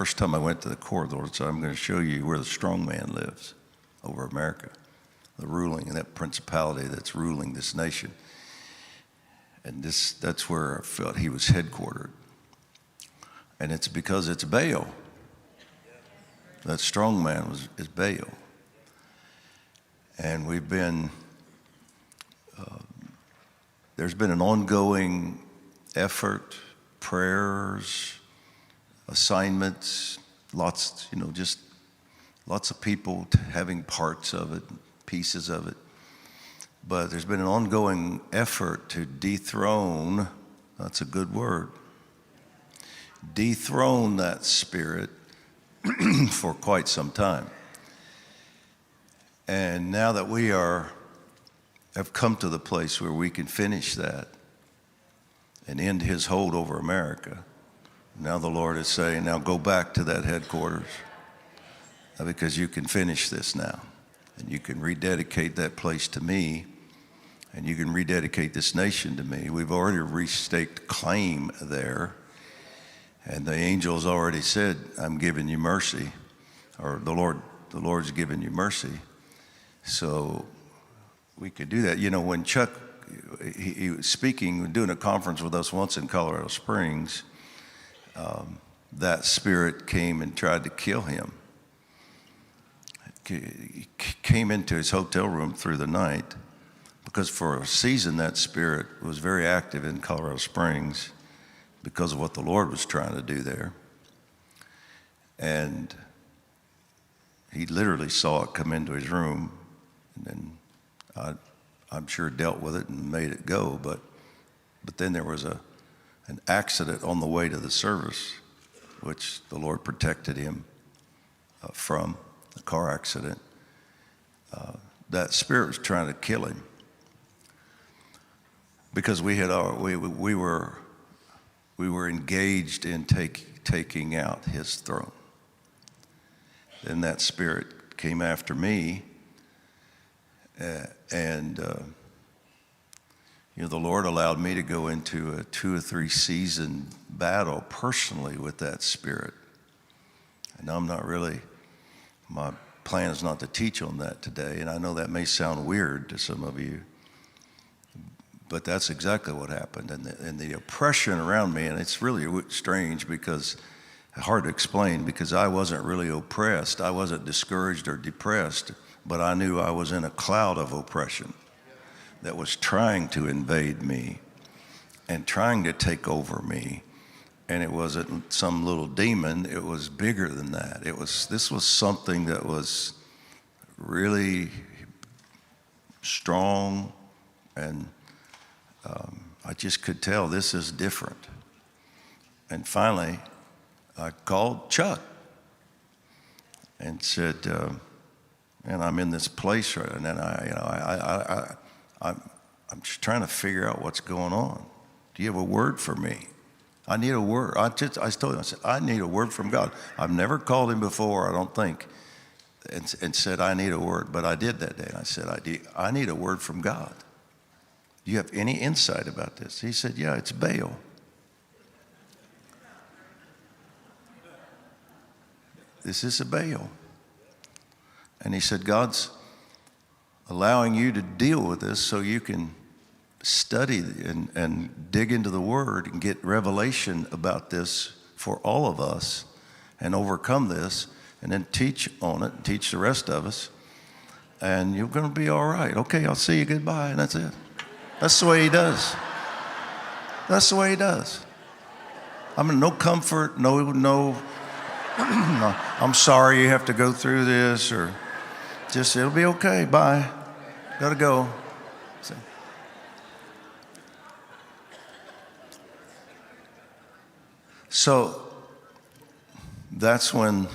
first time I went to the core, the Lord said, I'm going to show you where the strong man lives over America, the ruling, and that principality that's ruling this nation. And that's where I felt he was headquartered. And it's because it's Baal. That strong man is Baal. And we've been, there's been an ongoing effort, prayers, assignments, lots, just lots of people having parts of it, pieces of it. But there's been an ongoing effort to dethrone, that's a good word, dethrone that spirit for quite some time. And now that we have come to the place where we can finish that and end his hold over America, now the Lord is saying, now go back to that headquarters because you can finish this now. And you can rededicate that place to me, and you can rededicate this nation to me. We've already restaked claim there, and the angels already said, I'm giving you mercy, or the Lord's giving you mercy. So we could do that. When Chuck, he was speaking, doing a conference with us once in Colorado Springs, that spirit came and tried to kill him. He came into his hotel room through the night because for a season that spirit was very active in Colorado Springs because of what the Lord was trying to do there. And he literally saw it come into his room, and then I'm sure dealt with it and made it go. But then there was an accident on the way to the service, which the Lord protected him from. A car accident. That spirit was trying to kill him because we were engaged in taking out his throne. Then that spirit came after me, and the Lord allowed me to go into a 2 or 3 season battle personally with that spirit. And I'm not really. My plan is not to teach on that today, and I know that may sound weird to some of you, but that's exactly what happened. And the oppression around me, and it's really strange because, hard to explain, because I wasn't really oppressed. I wasn't discouraged or depressed, but I knew I was in a cloud of oppression that was trying to invade me and trying to take over me. And it wasn't some little demon, it was bigger than that. This was something that was really strong, and I just could tell this is different. And finally, I called Chuck and said, man, I'm in this place right now, and I'm just trying to figure out what's going on. Do you have a word for me? I need a word. I told him, I said, I need a word from God. I've never called him before, I don't think, and said, I need a word. But I did that day. And I said, I need a word from God. Do you have any insight about this? He said, yeah, it's Baal. This is a Baal. And he said, God's allowing you to deal with this so you can study and dig into the Word and get revelation about this for all of us and overcome this, and then teach on it and teach the rest of us, and you're going to be all right. Okay, I'll see you, goodbye, and that's it. That's the way he does. That's the way he does. I mean, no comfort, no, I'm sorry you have to go through this, or just, it'll be okay, bye, gotta go. See? So that's when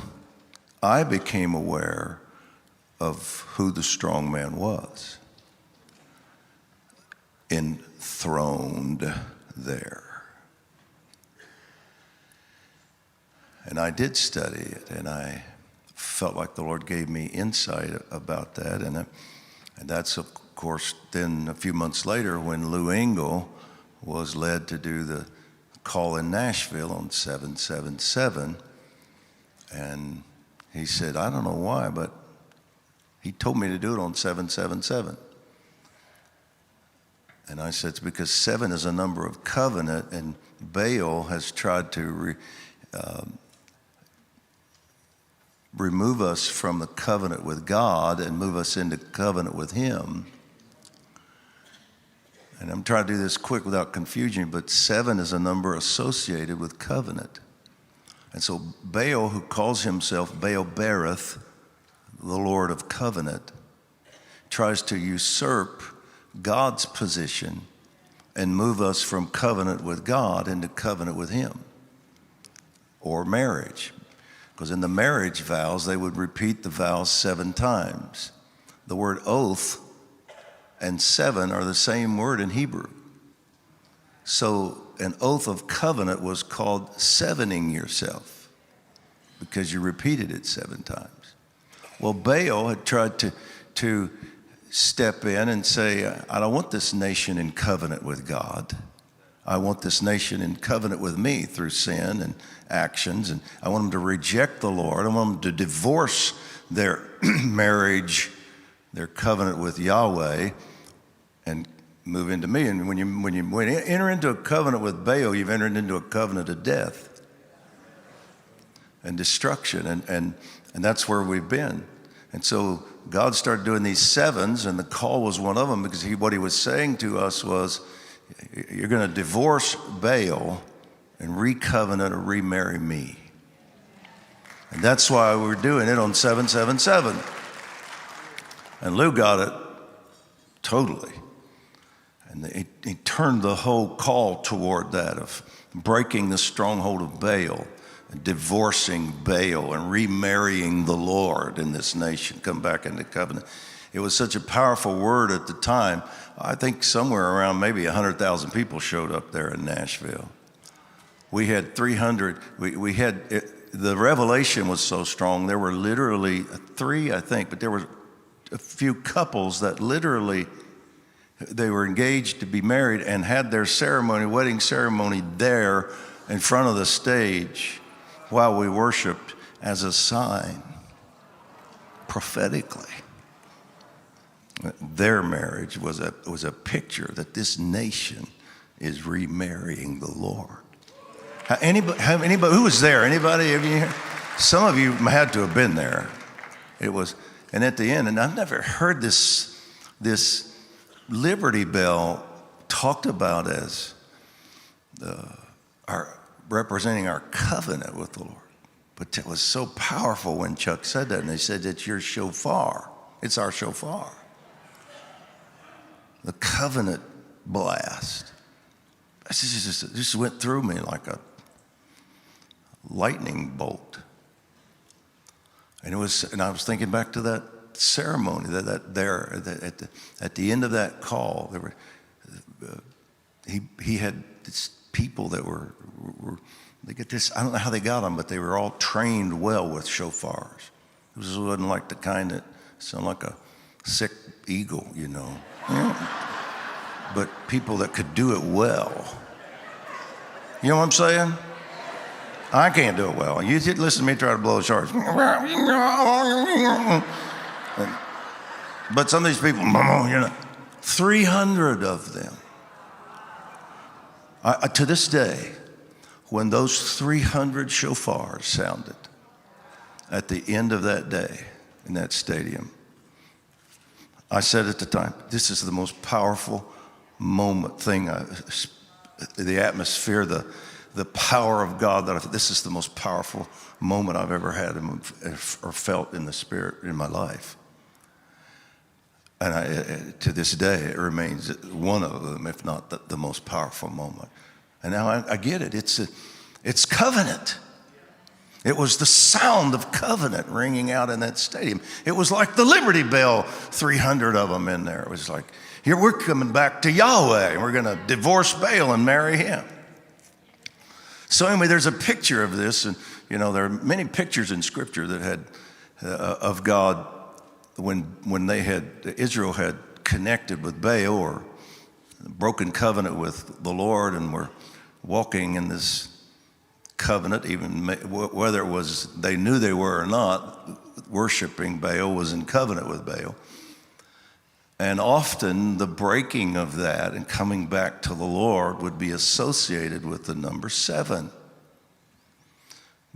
I became aware of who the strong man was, enthroned there. And I did study it, and I felt like the Lord gave me insight about that. And that's, of course, then a few months later when Lou Engle was led to do the call in Nashville on 777. And he said, I don't know why, but he told me to do it on 777. And I said, it's because 7 is a number of covenant, and Baal has tried to remove us from the covenant with God and move us into covenant with him. And I'm trying to do this quick without confusion, but 7 is a number associated with covenant. And so Baal, who calls himself Baal Berith, the Lord of covenant, tries to usurp God's position and move us from covenant with God into covenant with him, or marriage. Because in the marriage vows, they would repeat the vows 7 times. The word oath and 7 are the same word in Hebrew. So an oath of covenant was called sevening yourself because you repeated it 7 times. Well, Baal had tried to step in and say, I don't want this nation in covenant with God. I want this nation in covenant with me through sin and actions, and I want them to reject the Lord. I want them to divorce their marriage, their covenant with Yahweh, and move into me. And when you enter into a covenant with Baal, you've entered into a covenant of death and destruction, and that's where we've been. And so God started doing these 7s, and the call was one of them, because what he was saying to us was, you're going to divorce Baal and recovenant or remarry me. And that's why we're doing it on 777. And Lou got it totally. And he turned the whole call toward that of breaking the stronghold of Baal, and divorcing Baal and remarrying the Lord in this nation, come back into covenant. It was such a powerful word at the time. I think somewhere around maybe 100,000 people showed up there in Nashville. We had 300, the revelation was so strong, there were literally 3, I think, but there were a few couples that literally, they were engaged to be married and had their ceremony, wedding ceremony there in front of the stage while we worshiped as a sign, prophetically. Their marriage was a picture that this nation is remarrying the Lord. Anybody who was there? Anybody of you here? Some of you had to have been there. It was, and at the end, and I've never heard this Liberty Bell talked about as representing our covenant with the Lord. But it was so powerful when Chuck said that, and they said, it's your shofar. It's our shofar. The covenant blast. This just went through me like a lightning bolt. And I was thinking back to that ceremony, at the end of that call, there were he had people that were they get this. I don't know how they got them, but they were all trained well with shofars. It wasn't like the kind that sound like a sick eagle, you know. But people that could do it well. You know what I'm saying? I can't do it well. You listen to me try to blow a short. But some of these people, 300 of them. To this day, when those 300 shofars sounded at the end of that day in that stadium, I said at the time, this is the most powerful moment thing, the atmosphere, the power of God, this is the most powerful moment I've ever had or felt in the spirit in my life. And to this day, it remains one of them, if not the most powerful moment. And now I get it. It's covenant. It was the sound of covenant ringing out in that stadium. It was like the Liberty Bell, 300 of them in there. It was like, here we're coming back to Yahweh, and we're going to divorce Baal and marry him. So anyway, there's a picture of this, and there are many pictures in Scripture that had of God when Israel had connected with Baal or broken covenant with the Lord, and were walking in this covenant, even whether it was they knew they were or not, worshiping Baal was in covenant with Baal. And often the breaking of that and coming back to the Lord would be associated with the number 7,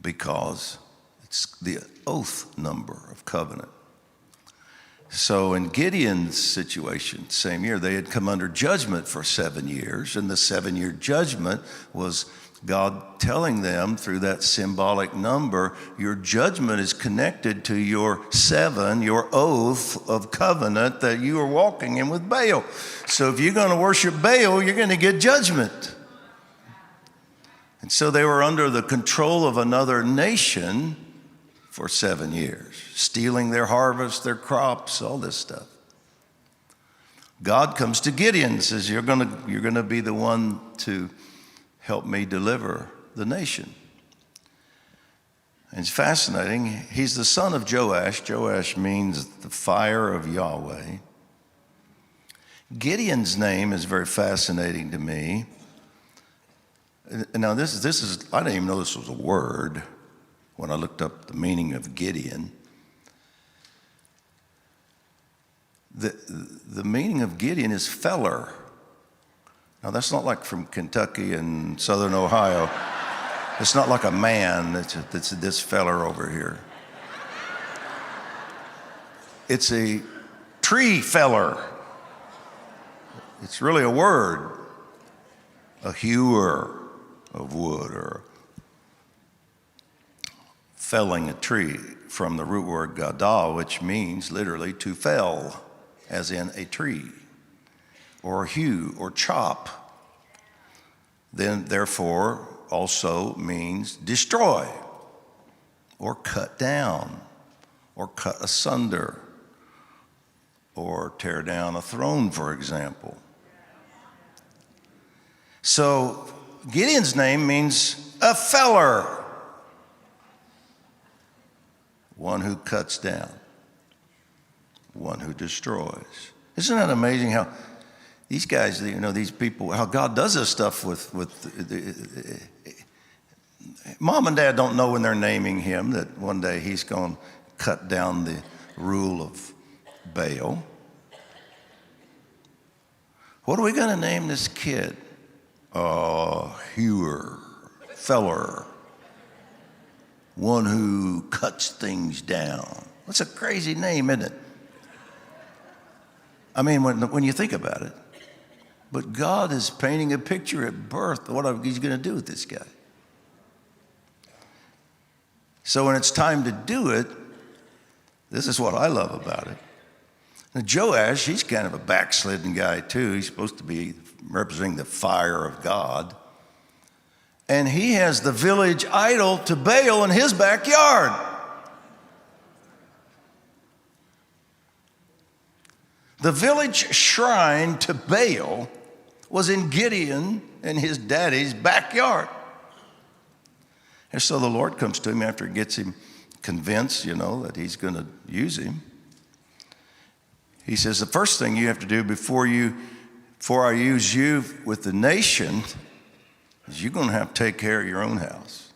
because it's the oath number of covenant. So in Gideon's situation, same year, they had come under judgment for 7 years, and the 7-year judgment was God telling them through that symbolic number, your judgment is connected to your 7, your oath of covenant that you are walking in with Baal. So if you're going to worship Baal, you're going to get judgment. And so they were under the control of another nation for 7 years, stealing their harvest, their crops, all this stuff. God comes to Gideon and says, you're going to be the one to help me deliver the nation. And it's fascinating. He's the son of Joash. Joash means the fire of Yahweh. Gideon's name is very fascinating to me. Now, this is, I didn't even know this was a word when I looked up the meaning of Gideon. The meaning of Gideon is feller. Now, that's not like from Kentucky and southern Ohio. It's not like a man. It's this feller over here. It's a tree feller. It's really a word. A hewer of wood, or felling a tree, from the root word gadal, which means literally to fell, as in a tree, or hew, or chop. Then, therefore, also means destroy, or cut down, or cut asunder, or tear down a throne, for example. So Gideon's name means a feller, one who cuts down, one who destroys. Isn't that amazing how these guys, these people, how God does this stuff with mom and dad don't know when they're naming him that one day he's going to cut down the rule of Baal. What are we going to name this kid? Hewer, feller, one who cuts things down. That's a crazy name, isn't it? I mean, when you think about it. But God is painting a picture at birth of what he's going to do with this guy. So when it's time to do it, this is what I love about it. Now, Joash, he's kind of a backslidden guy too. He's supposed to be representing the fire of God. And he has the village idol to Baal in his backyard. The village shrine to Baal was in Gideon and his daddy's backyard. And so the Lord comes to him after he gets him convinced, that he's going to use him. He says, the first thing you have to do before I use you with the nation is you're going to have to take care of your own house.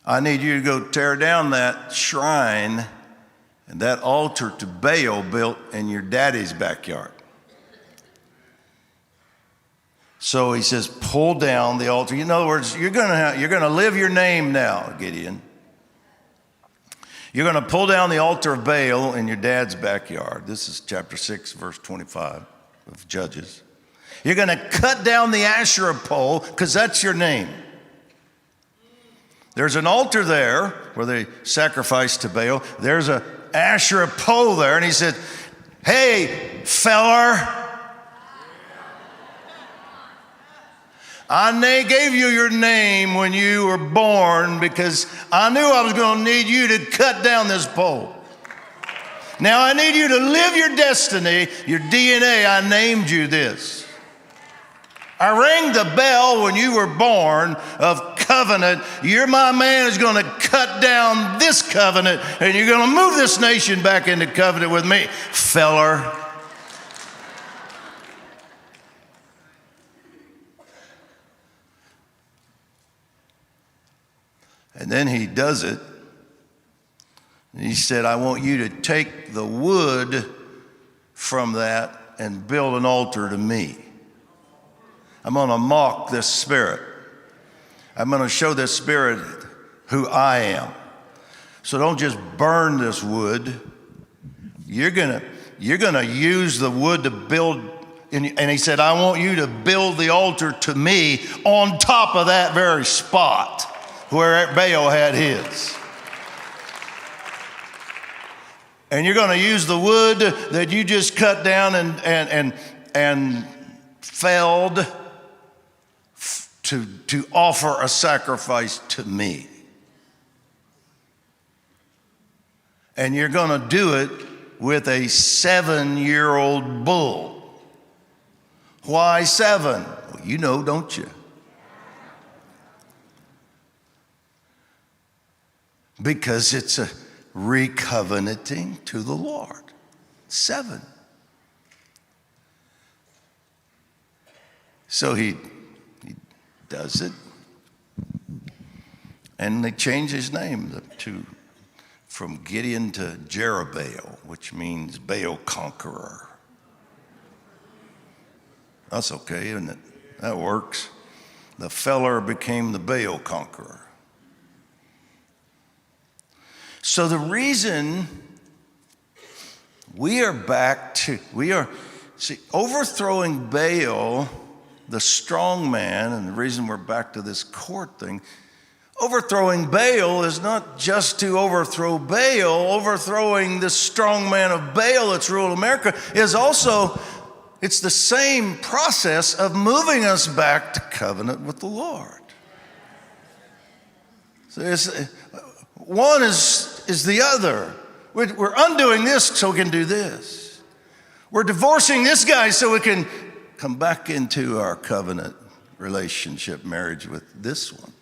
I need you to go tear down that shrine and that altar to Baal built in your daddy's backyard. So he says, pull down the altar. In other words, you're going to live your name now, Gideon. You're going to pull down the altar of Baal in your dad's backyard. This is chapter 6, verse 25 of Judges. You're going to cut down the Asherah pole because that's your name. There's an altar there where they sacrifice to Baal. There's an Asherah pole there. And he said, hey, feller, I gave you your name when you were born because I knew I was going to need you to cut down this pole. Now I need you to live your destiny, your DNA. I named you this. I rang the bell when you were born of covenant. You're my man who's going to cut down this covenant and you're going to move this nation back into covenant with me, feller. And then he does it. And he said, I want you to take the wood from that and build an altar to me. I'm going to mock this spirit. I'm going to show this spirit who I am. So don't just burn this wood. You're going to use the wood to build. And he said, I want you to build the altar to me on top of that very spot where Baal had his. And you're going to use the wood that you just cut down and felled to offer a sacrifice to me. And you're going to do it with a 7-year-old bull. Why 7? Well, you know, don't you? Because it's a recovenanting to the Lord. 7. So he does it. And they change his name from Gideon to Jerubbaal, which means Baal conqueror. That's okay, isn't it? That works. The feller became the Baal conqueror. So the reason we are overthrowing Baal, the strong man, and the reason we're back to this court thing, overthrowing Baal is not just to overthrow Baal. Overthrowing the strong man of Baal that's ruled America is also, it's the same process of moving us back to covenant with the Lord. So one is the other. We're undoing this so we can do this. We're divorcing this guy so we can come back into our covenant relationship, marriage with this one.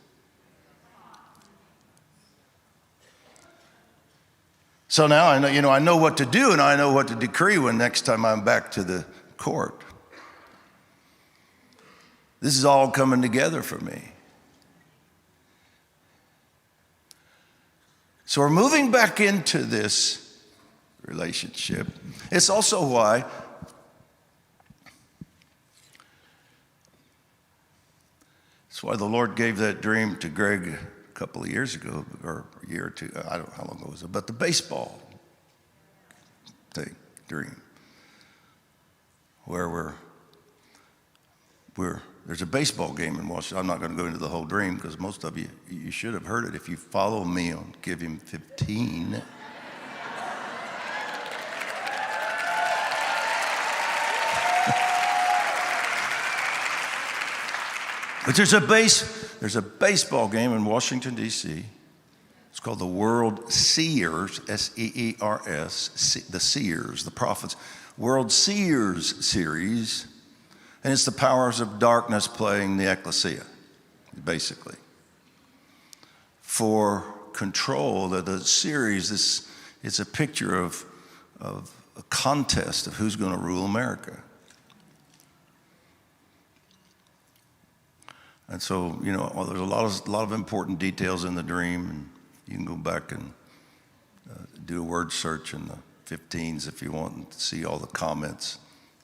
So now I know what to do and I know what to decree when next time I'm back to the court. This is all coming together for me. So we're moving back into this relationship. It's also why the Lord gave that dream to Greg a couple of years ago, or a year or two. I don't know how long ago it was, but the baseball dream, where there's a baseball game in Washington. I'm not going to go into the whole dream because most of you should have heard it if you follow me on Give Him 15. But there's a baseball game in Washington, D.C. It's called the World Seers, S-E-E-R-S, the Seers, the Prophets, World Seers Series. And it's the powers of darkness playing the ecclesia, basically. For control, the series, it's a picture of a contest of who's going to rule America. And so, there's a lot of important details in the dream, and you can go back and do a word search in the 15s if you want and see all the comments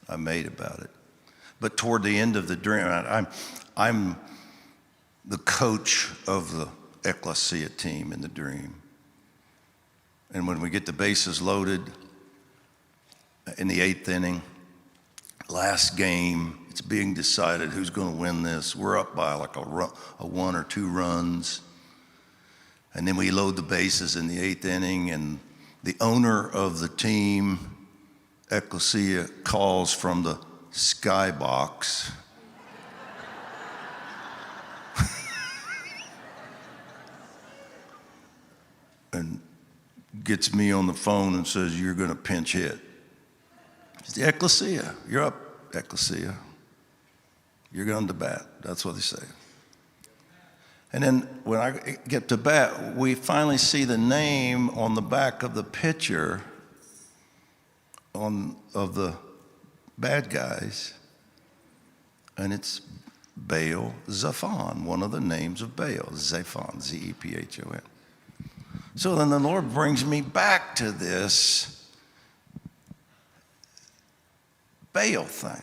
I made about it. But toward the end of the dream, I'm the coach of the ecclesia team in the dream. And when we get the bases loaded in the 8th inning, last game, it's being decided who's going to win this. We're up by like a 1 or 2 runs. And then we load the bases in the 8th inning, and the owner of the team, ecclesia, calls from the skybox. And gets me on the phone and says, you're going to pinch hit. It's the ecclesia. You're up, ecclesia. You're going to bat. That's what they say. And then when I get to bat, we finally see the name on the back of the pitcher of the bad guys, and it's Baal Zephon, one of the names of Baal, Zephon, Z-E-P-H-O-N. So then the Lord brings me back to this Baal thing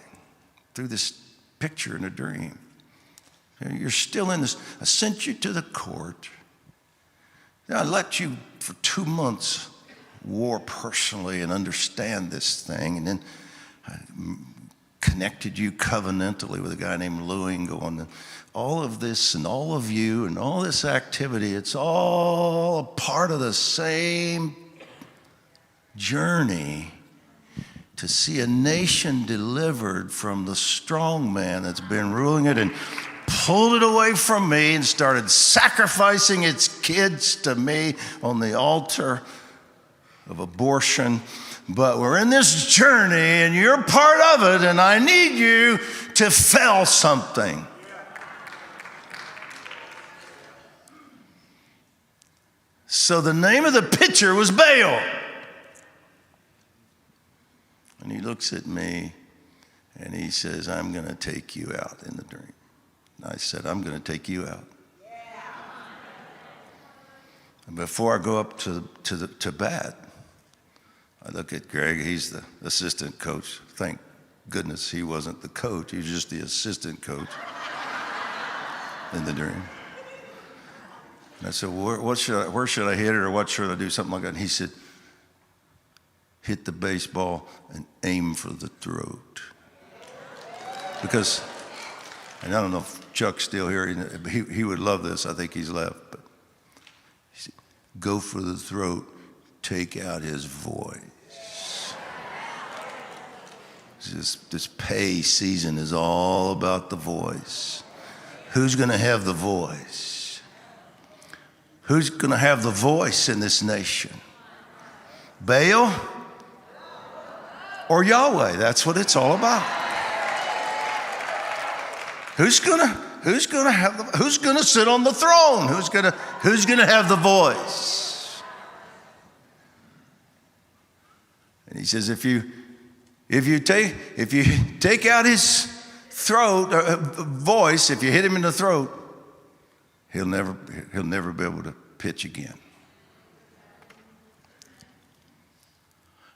through this picture in a dream. You're still in this. I sent you to the court. I let you for 2 months war personally and understand this thing, and then I connected you covenantally with a guy named Lewing, going, all of this and all of you and all this activity, it's all a part of the same journey to see a nation delivered from the strong man that's been ruling it and pulled it away from me and started sacrificing its kids to me on the altar of abortion. But we're in this journey and you're part of it, and I need you to fell something. So the name of the picture was Baal. And he looks at me and he says, I'm going to take you out in the dream. And I said, I'm going to take you out. And before I go up to bat, I look at Greg. He's the assistant coach. Thank goodness he wasn't the coach. He was just the assistant coach in the dream. And I said, well, where should I hit it, or what should I do, something like that? And he said, hit the baseball and aim for the throat. Because, and I don't know if Chuck's still here, he would love this. I think he's left. But he said, go for the throat, take out his voice. This pay season is all about the voice. Who's going to have the voice? Who's going to have the voice in this nation? Baal or Yahweh? That's what it's all about. Who's going to sit on the throne? Who's going to have the voice? And he says, if you take out his throat voice, if you hit him in the throat, he'll never be able to pitch again.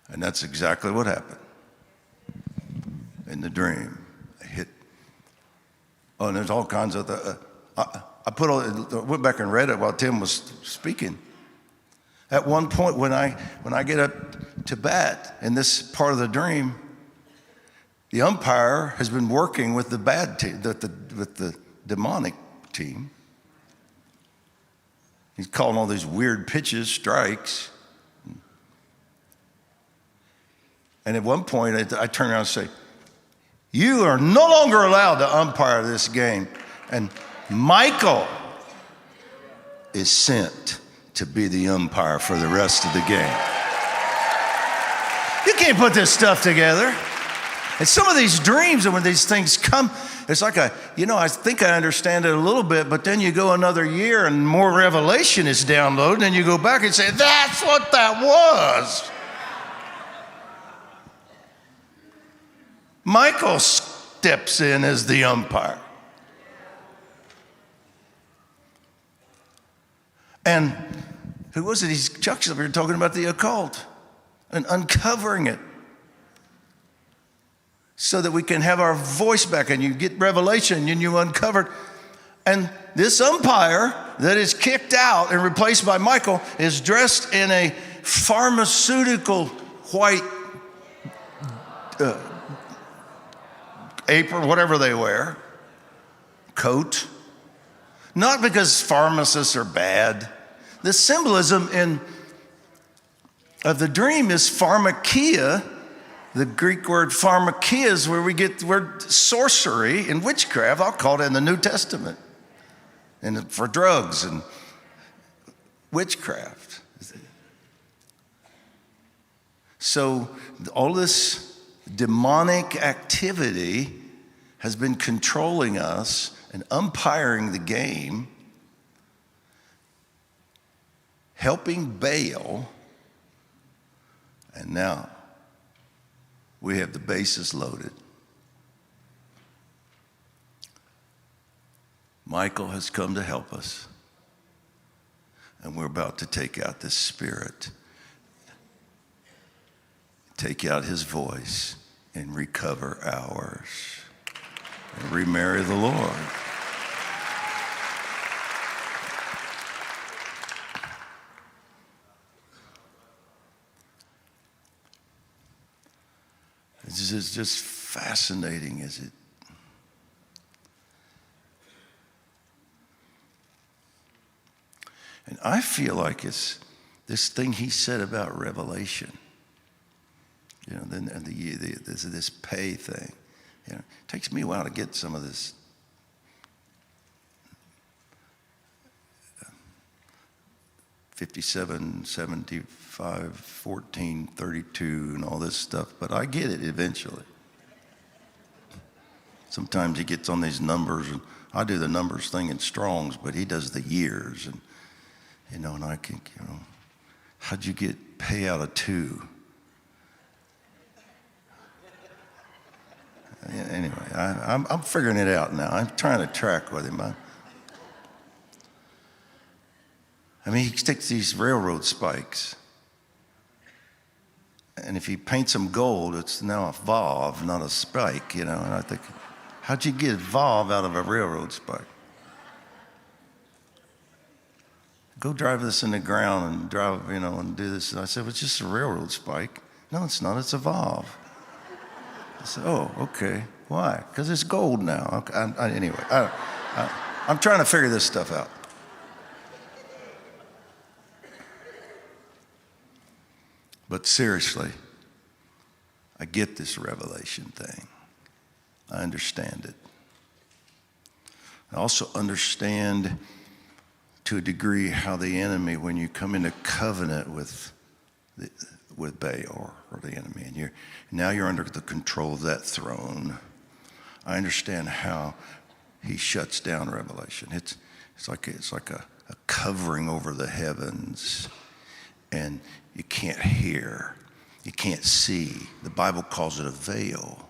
And that's exactly what happened in the dream. I hit. Oh, and there's all kinds of. I went back and read it while Tim was speaking. At one point, when I get up to bat in this part of the dream, the umpire has been working with the bad team, with the demonic team. He's calling all these weird pitches, strikes. And at one point, I turn around and say, you are no longer allowed to umpire this game. And Michael is sent to be the umpire for the rest of the game. You can't put this stuff together. And some of these dreams, and when these things come, it's like I think I understand it a little bit, but then you go another year and more revelation is downloaded, and you go back and say, that's what that was. Michael steps in as the umpire. And who was it? Chuck's up here talking about the occult and uncovering it so that we can have our voice back, and you get revelation and you uncover it. And this umpire that is kicked out and replaced by Michael is dressed in a pharmaceutical white apron, whatever they wear, coat. Not because pharmacists are bad. The symbolism of the dream is pharmakia. The Greek word pharmakia is where we get the word sorcery and witchcraft. I'll call it in the New Testament. And for drugs and witchcraft. So all this demonic activity has been controlling us and umpiring the game, helping Baal, and now we have the bases loaded. Michael has come to help us. And we're about to take out this spirit, take out his voice, and recover ours. And remarry the Lord. It's just fascinating, is it? And I feel like it's this thing he said about revelation. You know, then this pay thing. You know, it takes me a while to get some of this 57, 75, 14, 32, and all this stuff, but I get it eventually. Sometimes he gets on these numbers, and I do the numbers thing in Strong's, but he does the years, and you know, and I can, you know, how'd you get pay out of 2? Anyway, I'm figuring it out now. I'm trying to track with him. I mean, he sticks these railroad spikes, and if he paints them gold, it's now a valve, not a spike, you know. And I think, how'd you get a valve out of a railroad spike? Go drive this in the ground and drive, you know, and do this. And I said, well, it's just a railroad spike. No, it's not. It's a valve. I said, oh, okay. Why? Because it's gold now. Okay. Anyway, I'm trying to figure this stuff out. But seriously, I get this revelation thing. I understand it. I also understand to a degree how the enemy, when you come into covenant with Baal or the enemy, and now you're under the control of that throne. I understand how he shuts down revelation. It's like a covering over the heavens, and you can't hear, you can't see. The Bible calls it a veil.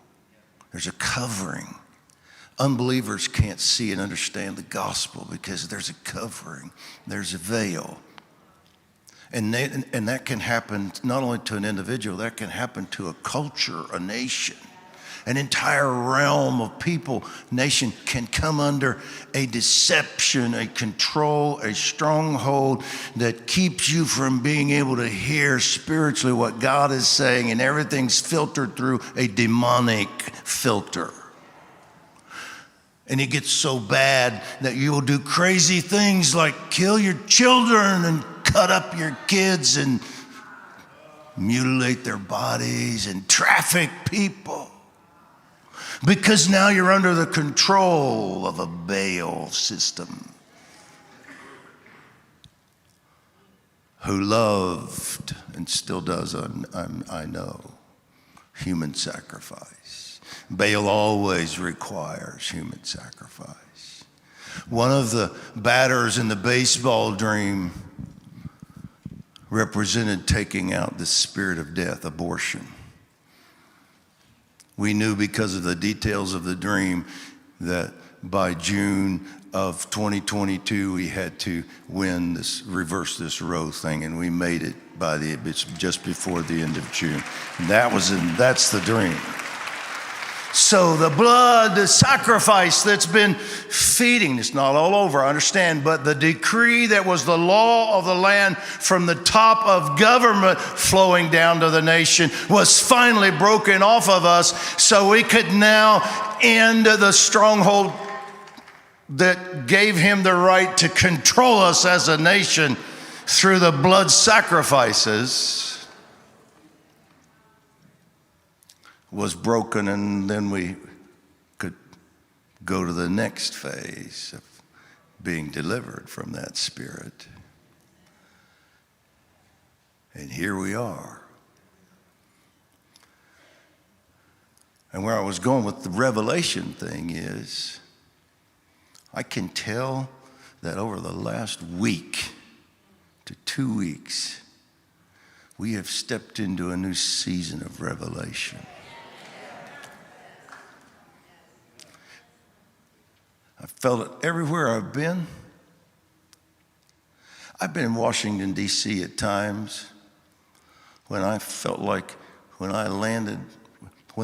There's a covering. Unbelievers can't see and understand the gospel because there's a covering, there's a veil. And that can happen not only to an individual, that can happen to a culture, a nation. An entire realm of people, nation can come under a deception, a control, a stronghold that keeps you from being able to hear spiritually what God is saying, and everything's filtered through a demonic filter. And it gets so bad that you will do crazy things like kill your children and cut up your kids and mutilate their bodies and traffic people. Because now you're under the control of a Baal system who loved and still does, I know, human sacrifice. Baal always requires human sacrifice. One of the batters in the baseball dream represented taking out the spirit of death, abortion. We knew because of the details of the dream that by June of 2022, we had to reverse this Roe thing, and we made it just before the end of June. And that's the dream. So the blood, the sacrifice that's been feeding, it's not all over, I understand, but the decree that was the law of the land from the top of government flowing down to the nation was finally broken off of us, so we could now end the stronghold that gave him the right to control us as a nation through the blood sacrifices. Was broken, and then we could go to the next phase of being delivered from that spirit. And here we are. And where I was going with the revelation thing is, I can tell that over the last week to 2 weeks, we have stepped into a new season of revelation. I felt it everywhere I've been. I've been in Washington, D.C. at times when I felt like when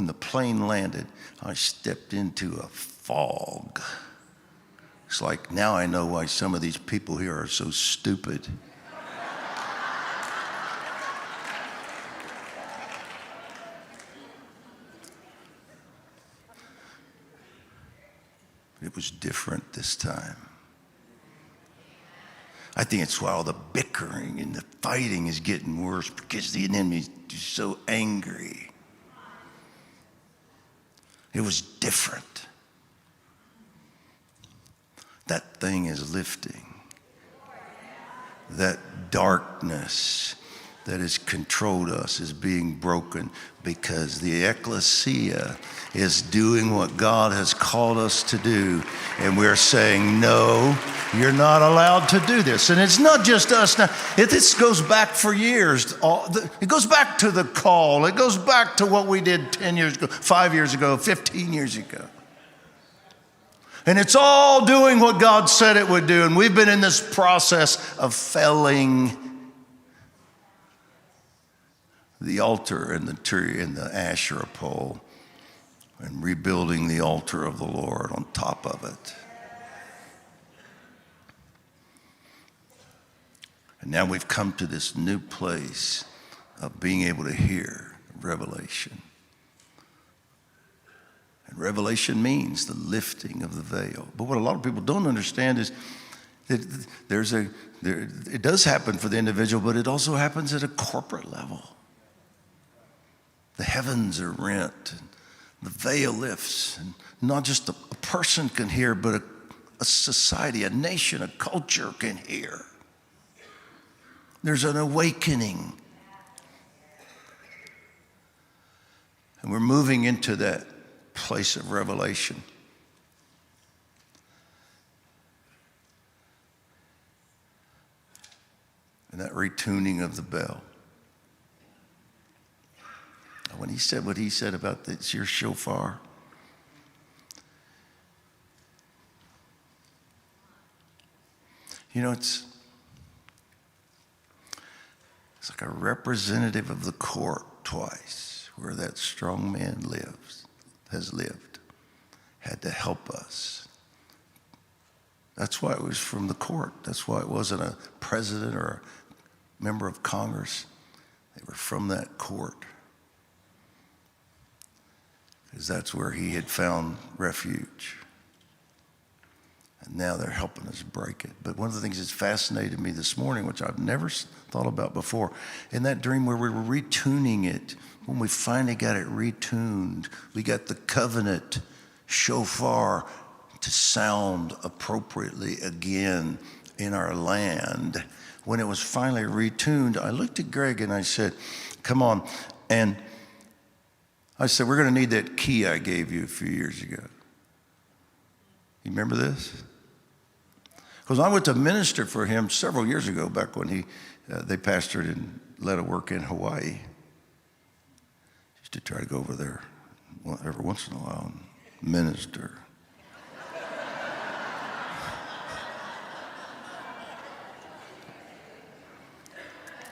the plane landed, I stepped into a fog. It's like, now I know why some of these people here are so stupid. It was different this time. I think it's why all the bickering and the fighting is getting worse, because the enemy is so angry. It was different. That thing is lifting. That darkness that has controlled us is being broken, because the ecclesia is doing what God has called us to do. And we're saying, no, you're not allowed to do this. And it's not just us now. This goes back for years. It goes back to the call. It goes back to what we did 10 years ago, 5 years ago, 15 years ago. And it's all doing what God said it would do. And we've been in this process of felling the altar and the tree and the Asherah pole and rebuilding the altar of the Lord on top of it. And now we've come to this new place of being able to hear revelation. And revelation means the lifting of the veil. But what a lot of people don't understand is that it does happen for the individual, but it also happens at a corporate level. The heavens are rent, and the veil lifts, and not just a person can hear, but a society, a nation, a culture can hear. There's an awakening. And we're moving into that place of revelation. And that retuning of the bell. When he said what he said about it's your shofar, you know, it's like a representative of the court twice, where that strong man has lived, had to help us. That's why it was from the court. That's why it wasn't a president or a member of Congress. They were from that court, because that's where he had found refuge. And now they're helping us break it. But one of the things that's fascinated me this morning, which I've never thought about before, in that dream where we were retuning it, when we finally got it retuned, we got the covenant shofar to sound appropriately again in our land. When it was finally retuned, I looked at Greg and I said, come on. And I said, we're going to need that key I gave you a few years ago. You remember this? Because I went to minister for him several years ago, back when they pastored and led a work in Hawaii. Used to try to go over there every once in a while and minister.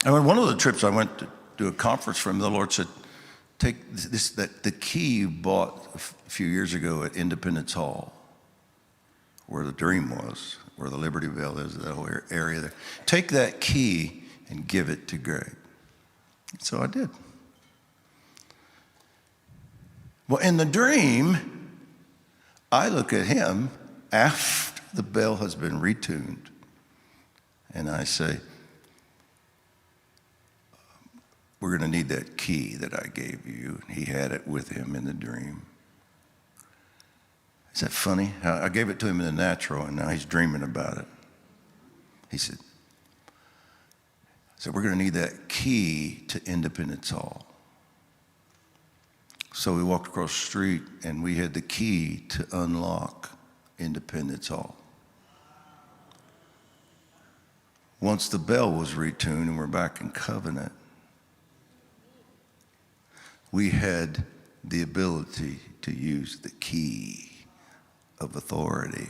And on one of the trips I went to do a conference for him, the Lord said, take the key you bought a few years ago at Independence Hall, where the Dream was, where the Liberty Bell is, that whole area there. Take that key and give it to Greg. So I did. Well, in the dream, I look at him after the bell has been retuned, and I say, we're going to need that key that I gave you. And he had it with him in the dream. Is that funny? I gave it to him in the natural, and now he's dreaming about it. He said, we're going to need that key to Independence Hall. So we walked across the street, and we had the key to unlock Independence Hall. Once the bell was retuned and we're back in covenant, we had the ability to use the key of authority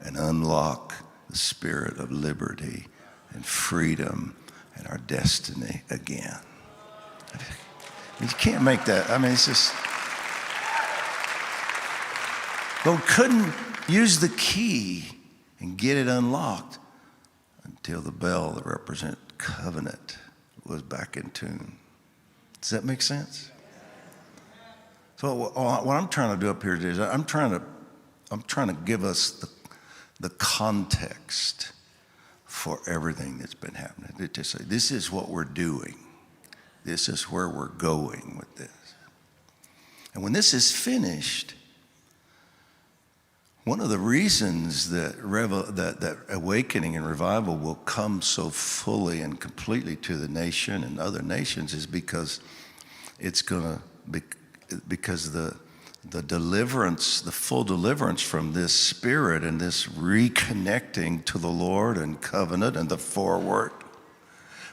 and unlock the spirit of liberty and freedom and our destiny again. You can't make that. I mean, it's just, but we couldn't use the key and get it unlocked until the bell that represents covenant was back in tune. Does that make sense? So what I'm trying to do up here today is I'm trying to give us the context for everything that's been happening. To say, this is what we're doing. This is where we're going with this. And when this is finished, one of the reasons that awakening and revival will come so fully and completely to the nation and other nations is because it's going to be, because the deliverance, the full deliverance from this spirit and this reconnecting to the Lord and covenant and the forward.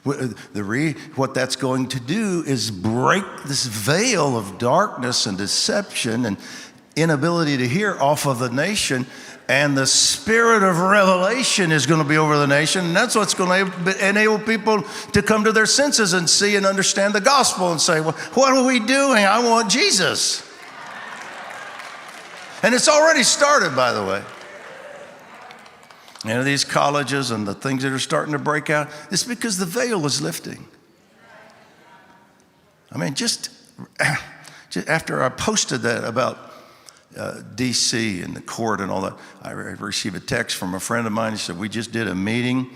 What that's going to do is break this veil of darkness and deception and inability to hear off of the nation, and the spirit of revelation is going to be over the nation, and that's what's going to enable people to come to their senses and see and understand the gospel and say, well, what are we doing? I want Jesus. And it's already started, by the way. You know, these colleges and the things that are starting to break out, it's because the veil is lifting. I mean, just after I posted that about D.C. and the court and all that, I received a text from a friend of mine. He said, we just did a meeting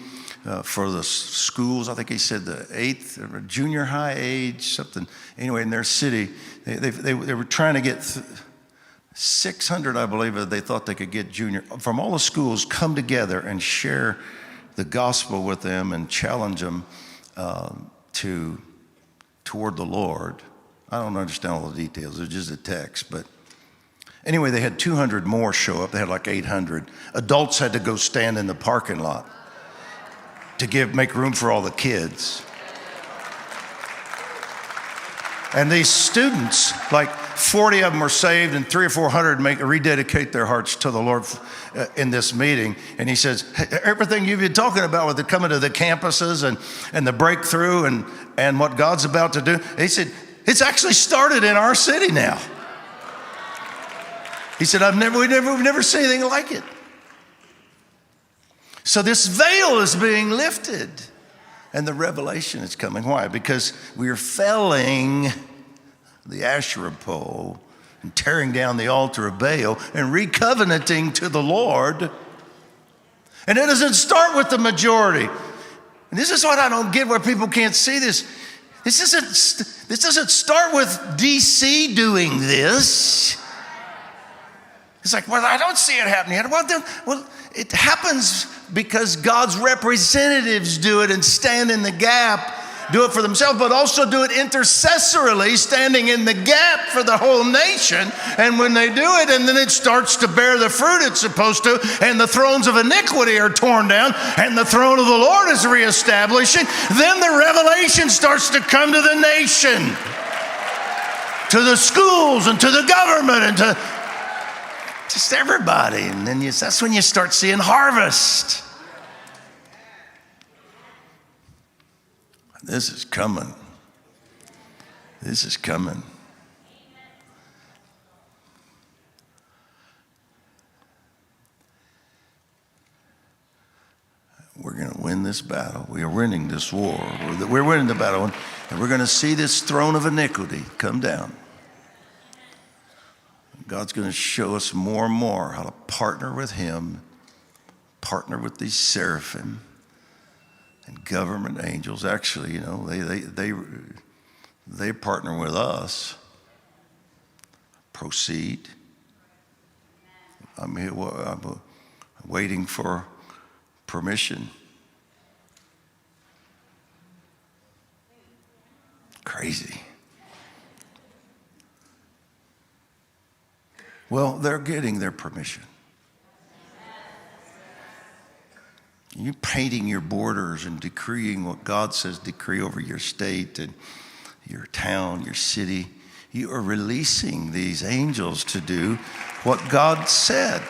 for the schools. I think he said the 8th or junior high age, something. Anyway, in their city, they were trying to get 600, I believe, they thought they could get junior, from all the schools, come together and share the gospel with them and challenge them toward the Lord. I don't understand all the details. It's just a text, but anyway, they had 200 more show up. They had like 800. Adults had to go stand in the parking lot to make room for all the kids. And these students, like 40 of them were saved, and 300 or 400 rededicate their hearts to the Lord in this meeting. And he says, hey, everything you've been talking about with the coming to the campuses and the breakthrough and what God's about to do, he said, it's actually started in our city now. He said, we've never seen anything like it. So this veil is being lifted. And the revelation is coming. Why? Because we are felling the Asherah pole and tearing down the altar of Baal and recovenanting to the Lord. And it doesn't start with the majority. And this is what I don't get, where people can't see this. This doesn't start with D.C. doing this. It's like, well, I don't see it happening. Well, it happens because God's representatives do it and stand in the gap, do it for themselves, but also do it intercessorily, standing in the gap for the whole nation. And when they do it, and then it starts to bear the fruit it's supposed to, and the thrones of iniquity are torn down, and the throne of the Lord is reestablishing, then the revelation starts to come to the nation, to the schools, and to the government, and to just everybody. And then that's when you start seeing harvest. This is coming. This is coming. We're going to win this battle. We are winning this war. We're winning the battle. And we're going to see this throne of iniquity come down. God's going to show us more and more how to partner with him, partner with these seraphim and government angels. Actually, you know, they partner with us. Proceed. I'm waiting for permission. Crazy. Well, they're getting their permission. You painting your borders and decreeing what God says decree over your state and your town, your city. You are releasing these angels to do what God said.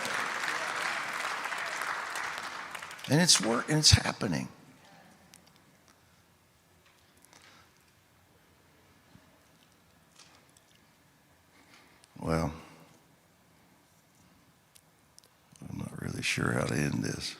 And it's and it's happening. Well, I'm not really sure how to end this.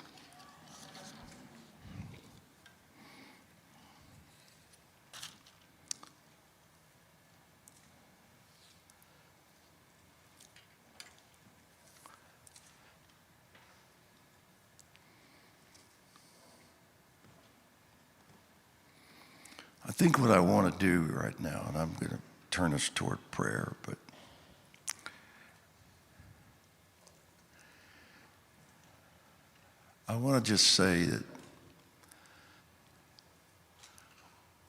I think what I want to do right now, and I'm going to turn us toward prayer, but I want to just say that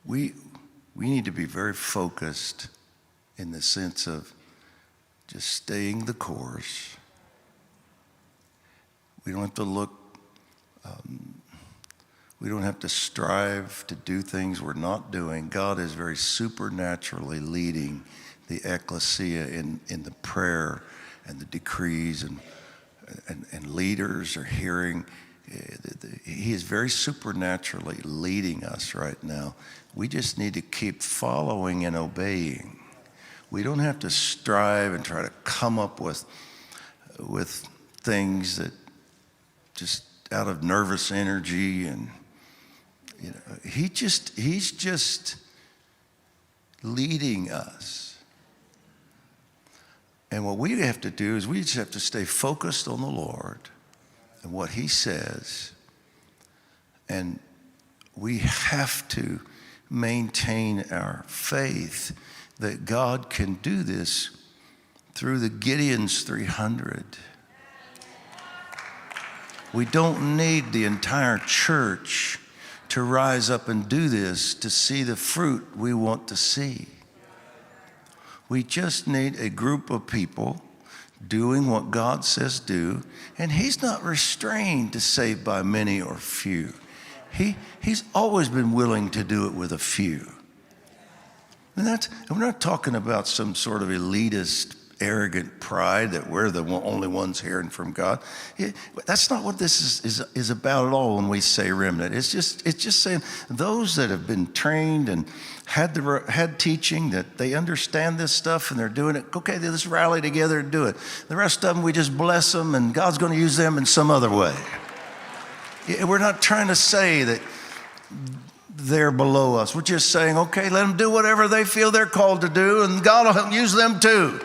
we need to be very focused in the sense of just staying the course. We don't have to look, we don't have to strive to do things we're not doing. God is very supernaturally leading the ecclesia in the prayer and the decrees, and leaders are hearing. He is very supernaturally leading us right now. We just need to keep following and obeying. We don't have to strive and try to come up with things that just out of nervous energy, and he's just leading us. And what we have to do is we just have to stay focused on the Lord and what he says, and we have to maintain our faith that God can do this through the Gideon's 300. We don't need the entire church to rise up and do this to see the fruit we want to see. We just need a group of people doing what God says do, and he's not restrained to save by many or few. He's always been willing to do it with a few. And we're not talking about some sort of elitist, arrogant pride that we're the only ones hearing from God. That's not what this is about at all when we say remnant. It's just saying those that have been trained and had teaching, that they understand this stuff and they're doing it. Okay, let's rally together and do it. The rest of them, we just bless them, and God's going to use them in some other way. We're not trying to say that they're below us. We're just saying, okay, let them do whatever they feel they're called to do, and God will use them too.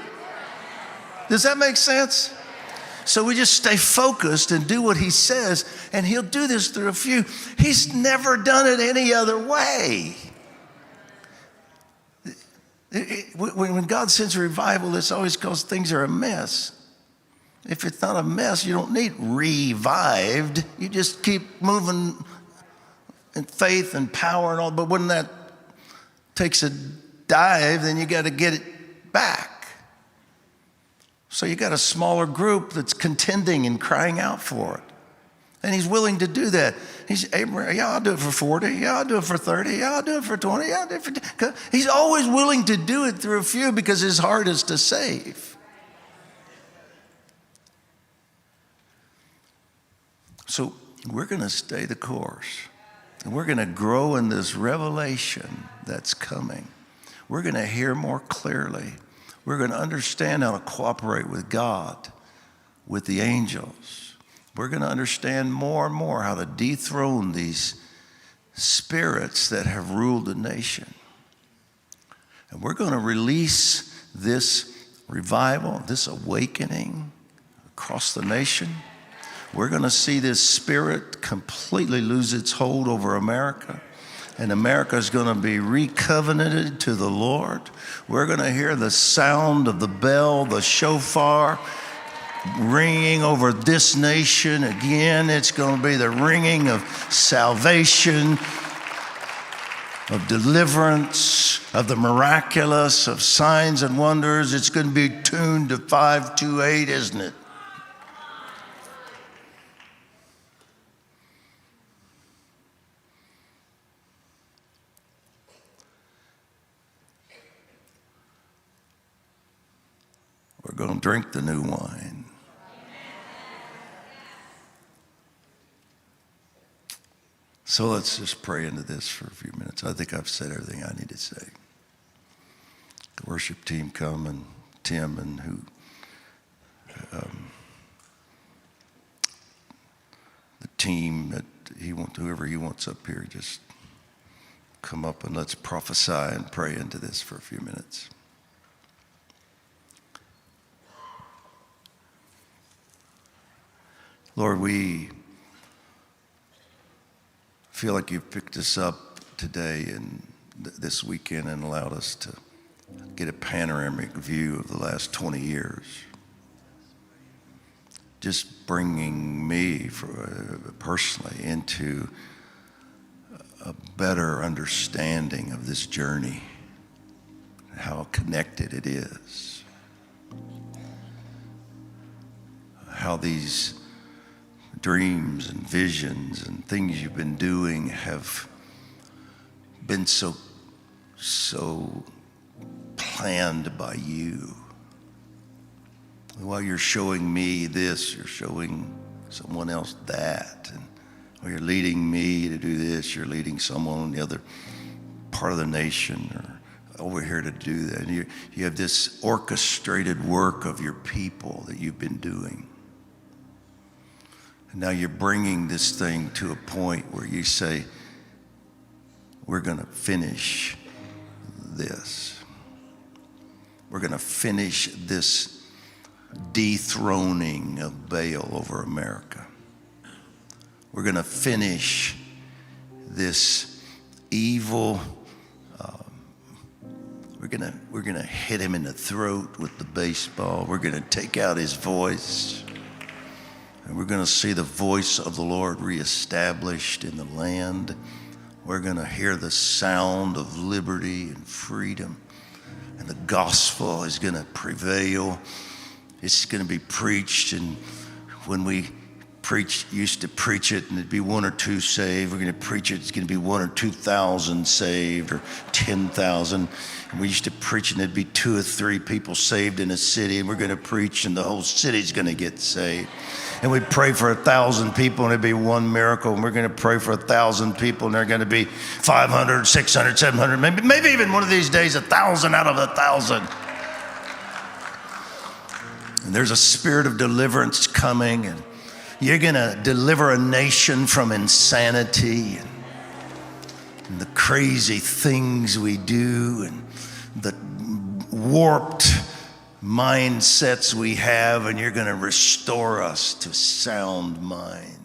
Does that make sense? So we just stay focused and do what he says, and he'll do this through a few. He's never done it any other way. When God sends a revival, it's always because things are a mess. If it's not a mess, you don't need revived. You just keep moving in faith and power and all. But when that takes a dive, then you got to get it back. So you got a smaller group that's contending and crying out for it. And he's willing to do that. He's Abraham, yeah, I'll do it for 40. Yeah, I'll do it for 30. Yeah, I'll do it for 20. Yeah, I'll do it for 10. He's always willing to do it through a few because his heart is to save. So we're going to stay the course. And we're going to grow in this revelation that's coming. We're going to hear more clearly. We're going to understand how to cooperate with God, with the angels. We're going to understand more and more how to dethrone these spirits that have ruled the nation. And we're going to release this revival, this awakening across the nation. We're going to see this spirit completely lose its hold over America. And America is going to be recovenanted to the Lord. We're going to hear the sound of the bell, the shofar, ringing over this nation again. It's going to be the ringing of salvation, of deliverance, of the miraculous, of signs and wonders. It's going to be tuned to 528, isn't it? We're going to drink the new wine. So let's just pray into this for a few minutes. I think I've said everything I need to say. The worship team come, and Tim and the team that whoever he wants up here, just come up and let's prophesy and pray into this for a few minutes. Lord, we feel like you've picked us up today and this weekend and allowed us to get a panoramic view of the last 20 years. Just bringing me personally into a better understanding of this journey, how connected it is, how these dreams and visions and things you've been doing have been so planned by you. While you're showing me this, you're showing someone else that. And while you're leading me to do this, you're leading someone on the other part of the nation or over here to do that. And you have this orchestrated work of your people that you've been doing. And now you're bringing this thing to a point where you say, we're going to finish this. We're going to finish this dethroning of Baal over America. We're going to finish this evil. We're going to hit him in the throat with the baseball. We're going to take out his voice. And we're going to see the voice of the Lord reestablished in the land. We're going to hear the sound of liberty and freedom. And the gospel is going to prevail. It's going to be preached, and when we used to preach it, and it'd be one or two saved. We're going to preach it, it's going to be 1,000 or 2,000 saved, or 10,000. And we used to preach, and there'd be 2 or 3 people saved in a city, and we're going to preach, and the whole city's going to get saved. And we'd pray for 1,000 people, and it'd be one miracle. And we're going to pray for 1,000 people, and they're going to be 500, 600, 700, maybe even one of these days 1,000 out of 1,000. And there's a spirit of deliverance coming, and you're going to deliver a nation from insanity and the crazy things we do and the warped mindsets we have, and you're going to restore us to sound mind.